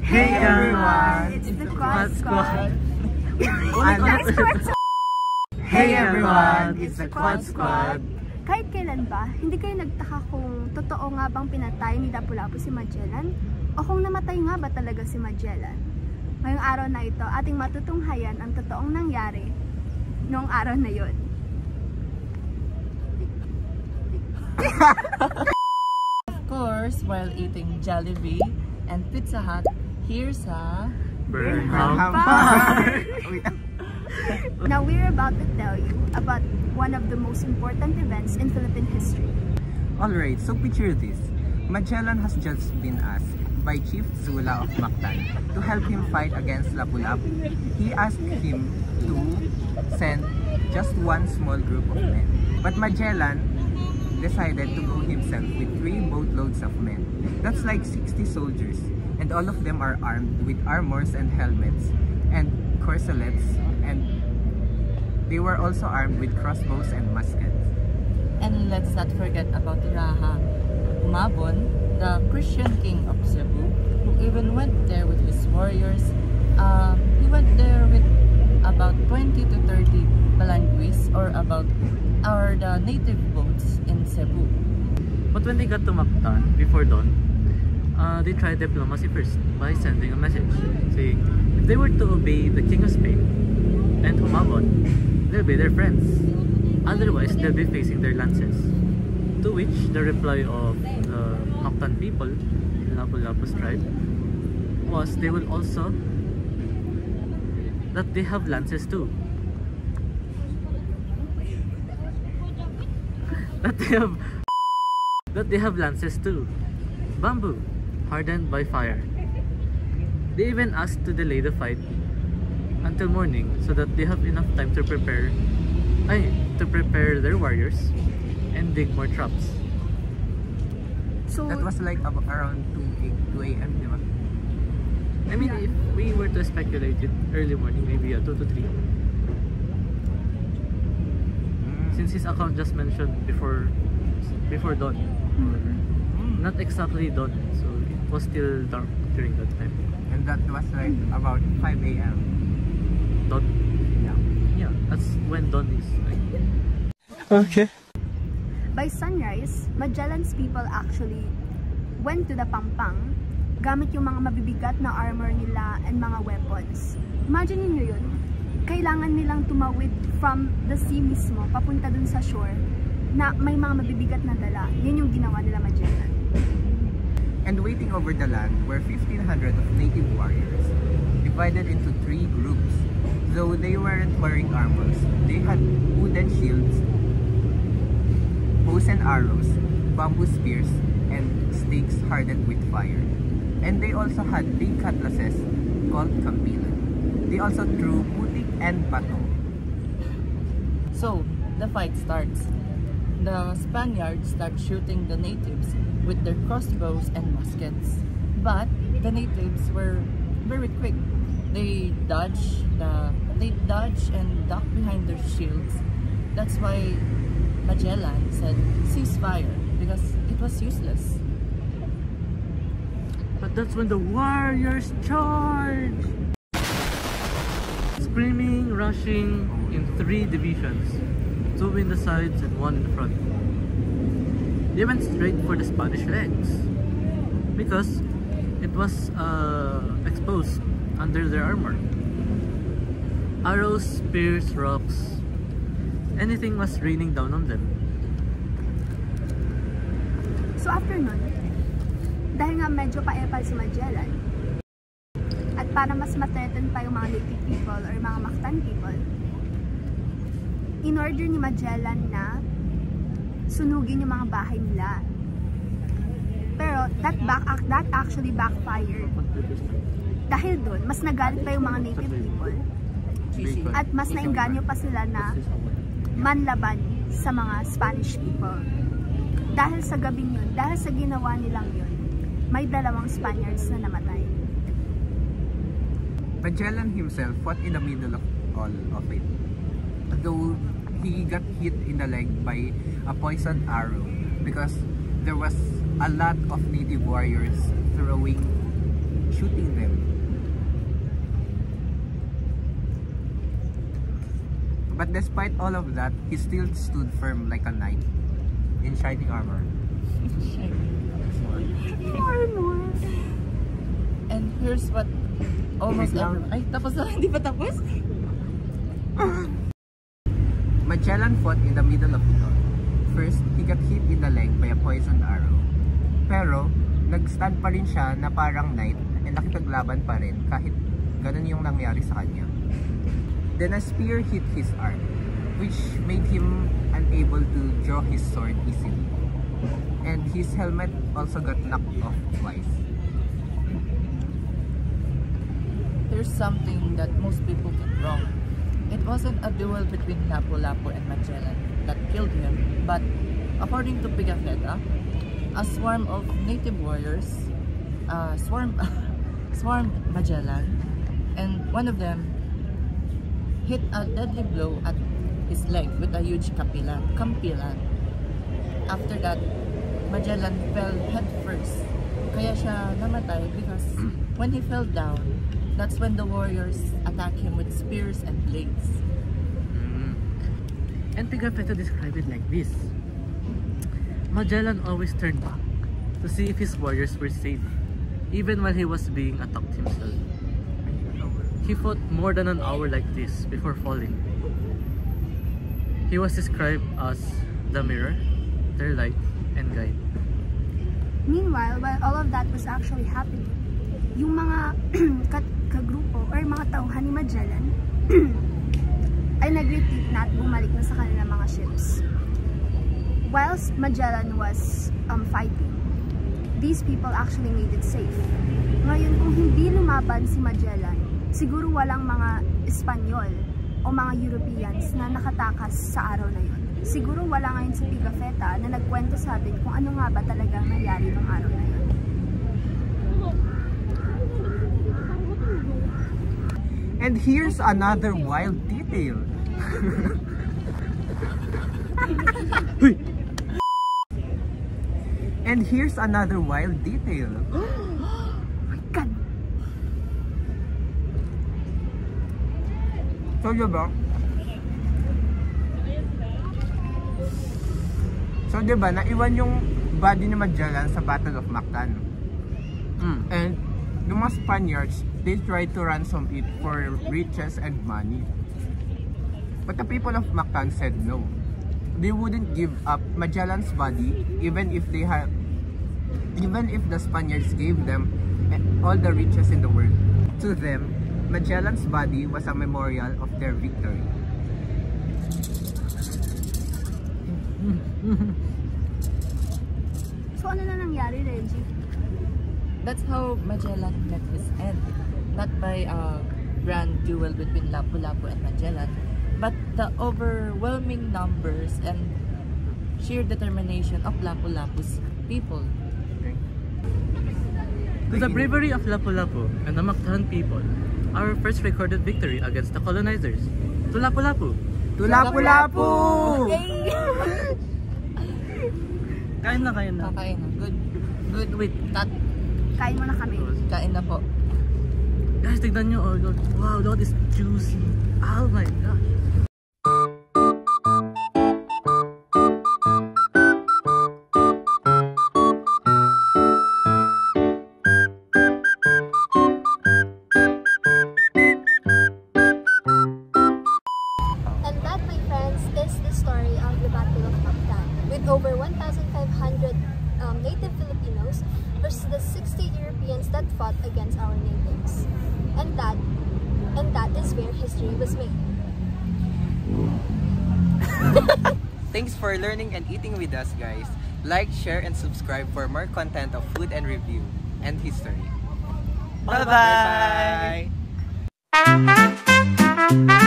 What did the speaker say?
Hey everyone! It's the Quad Squad! Hey everyone! It's the Quad Squad! Kahit kailan ba, hindi kayo nagtaka kung totoo nga bang pinatay ni Lapu-Lapu si Magellan? O kung namatay nga ba talaga si Magellan? Ngayong araw na ito, ating matutunghayan ang totoong nangyari noong araw na yon. Of course, while eating Jollibee and Pizza Hut, here's a Burnham Park! Now we're about to tell you about one of the most important events in Philippine history. Alright, so picture this. Magellan has just been asked by Chief Zula of Mactan to help him fight against Lapu-Lapu. He asked him to send just one small group of men. But Magellan decided to go himself with 3 boatloads of men. That's like 60 soldiers, and all of them are armed with armors and helmets and corselets, and they were also armed with crossbows and muskets. And let's not forget about Raha Humabon, the Christian king of Cebu, who even went there with his warriors. He went there with about 20 to 30 balanguis, or the native boats in Cebu. But when they got to Mactan before dawn, they tried diplomacy first by sending a message saying if they were to obey the King of Spain and Humabon, they'll be their friends. Otherwise, they'll be facing their lances. To which the reply of the Mactan people, the Lapu-Lapu's tribe, was they will also that they have lances too. that they have lances too. Bamboo, hardened by fire. They even asked to delay the fight until morning so that they have enough time to prepare their warriors and dig more traps. So That was like around 2 a.m. diba? I mean, if we were to speculate it early morning, maybe 2 to 3. Since his account just mentioned before dawn. Not exactly dawn, so it was still dark during that time. And that was like about 5 a.m. Dawn? Yeah, that's when dawn is. Okay. by sunrise, Magellan's people actually went to the Pampang gamit yung mga mabibigat na armor nila and mga weapons. Imagine niyo yun. Kailangan nilang tumawid from the sea mismo papunta dun sa shore na may mga mabibigat na dala. Yun yung ginawa nila Magellan. And waiting over the land were 1,500 of native warriors, divided into 3 groups. Though they weren't wearing armors, they had wooden shields, bows and arrows, bamboo spears, and stakes hardened with fire. And they also had big cutlasses called kampilan. They also threw putik and bato. So, the fight starts. The Spaniards start shooting the natives with their crossbows and muskets. But the natives were very quick. They dodge and duck behind their shields. That's why Magellan said cease fire, because it was useless. But that's when the warriors charge! Screaming, rushing in 3 divisions, 2 in the sides and 1 in the front. They went straight for the Spanish legs because it was exposed under their armor. Arrows, spears, rocks, anything was raining down on them. So after nun, dahil nga medyo paepal si Magellan, at para mas ma-threaten pa yung mga native people or mga Mactan people, in-order ni Magellan na sunugin yung mga bahay nila. Pero that actually backfired. Dahil dun, mas nagalit pa yung mga native people at mas nainganyo pa sila na manlaban sa mga Spanish people. Dahil sa gabing yun, dahil sa ginawa nilang yun, may 2 Spaniards na namatay. Magellan himself fought in the middle of all of it. Though he got hit in the leg by a poisoned arrow because there was a lot of native warriors shooting them. But despite all of that, he still stood firm like a knight in shining armor. And here's what almost Wait lang. everyone... Ay, tapos na. Hindi pa tapos? Magellan fought in the middle of it all. First, he got hit in the leg by a poisoned arrow. Pero, nag-stand pa rin siya na parang knight and nakipaglaban pa rin kahit ganun yung nangyari sa kanya. Then a spear hit his arm, which made him unable to draw his sword easily. And his helmet also got knocked off twice. There's something that most people get wrong. It wasn't a duel between Lapu-Lapu and Magellan that killed him, but according to Pigafetta, a swarm of native warriors swarmed Magellan, and one of them hit a deadly blow at his leg with a huge kampilan. After that, Magellan fell head first. Kaya siya namatay because when he fell down, that's when the warriors attack him with spears and blades. And Pigafetta described it like this. Magellan always turned back to see if his warriors were safe, even while he was being attacked himself. He fought more than an hour like this before falling. He was described as the mirror, their light, and guide. Meanwhile, while all of that was actually happening, yung mga kagrupo or mga tauhan ni Magellan ay nag-retreat na at bumalik na sa kanilang mga ships. Whilst Magellan was fighting, these people actually made it safe. Ngayon, kung hindi lumaban si Magellan, siguro walang mga Espanyol o mga Europeans na nakatakas sa araw na yun. Siguro wala ngayon si Pigafetta na nagkwento sa atin kung ano nga ba talagang nangyari ng araw na yun. And here's another wild detail. And here's another wild detail. Oh my God! So, diba, naiwan yung body ni Magellan sa Battle of Mactan. And yung mga Spaniards, they tried to ransom it for riches and money. But the people of Mactan said no. They wouldn't give up Magellan's body even if the Spaniards gave them all the riches in the world. To them, Magellan's body was a memorial of their victory. So ano na nangyari, Reggie? That's how Magellan met his end. Not by a grand duel between Lapu-Lapu and Magellan, but the overwhelming numbers and sheer determination of Lapu-Lapu's people. To the bravery of Lapu-Lapu and the Mactan people, our first recorded victory against the colonizers. To Lapu-Lapu! To Lapu-Lapu! Yay! Kain na. Kakain na. Good. Wait, Kain mo na kami. kain na po. Guys, tignan nyo. Oh, wow, that is juicy. Oh my gosh. And that, my friends, is the story of the Battle of Mactan, with over 1,500 native Filipinos versus the 60 Europeans that fought against our natives. And that is where history was made. Thanks for learning and eating with us, guys. Like, share, and subscribe for more content of food and review and history. Bye-bye! Bye-bye!